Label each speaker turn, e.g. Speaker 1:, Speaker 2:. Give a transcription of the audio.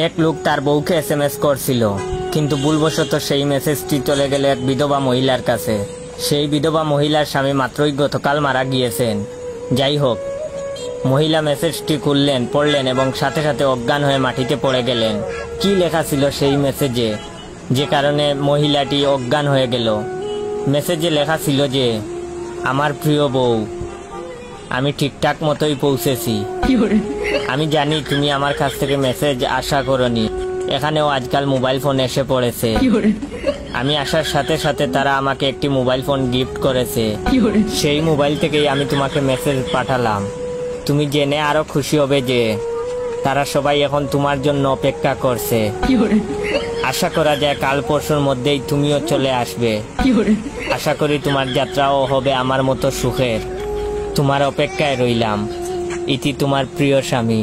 Speaker 1: এক লোক তার বউকে এসএমএস করছিল, কিন্তু ভুলবশত সেই মেসেজটি চলে গেল এক বিধবা মহিলার কাছে। সেই বিধবা মহিলার স্বামী মাত্রই গতকাল মারা গিয়েছেন। যাই হোক, মহিলা মেসেজটি খুললেন, পড়লেন এবং সাথে সাথে অজ্ঞান হয়ে মাটিতে পড়ে গেলেন। কি লেখা ছিল সেই মেসেজে, যে কারণে মহিলাটি অজ্ঞান হয়ে গেল? মেসেজে লেখা ছিল যে, আমার প্রিয় বউ, আমি ঠিকঠাক মতোই পৌঁছেছি। আমি জানি তুমি আমার কাছ থেকে মেসেজ আশা করনি। এখানেও আজকাল মোবাইল ফোন এসে পড়েছে। আমি আসার সাথে সাথে তারা আমাকে একটি মোবাইল ফোন গিফট করেছে। সেই মোবাইল থেকেই আমি তোমাকে মেসেজ পাঠালাম। তুমি জেনে আরো খুশি হবে যে তারা সবাই এখন তোমার জন্য অপেক্ষা করছে। আশা করা যায় কাল পরশুর মধ্যেই তুমিও চলে আসবে। আশা করি তোমার যাত্রাও হবে আমার মতো সুখের। তোমার অপেক্ষায় রইলাম। ইতি তোমার প্রিয় স্বামী।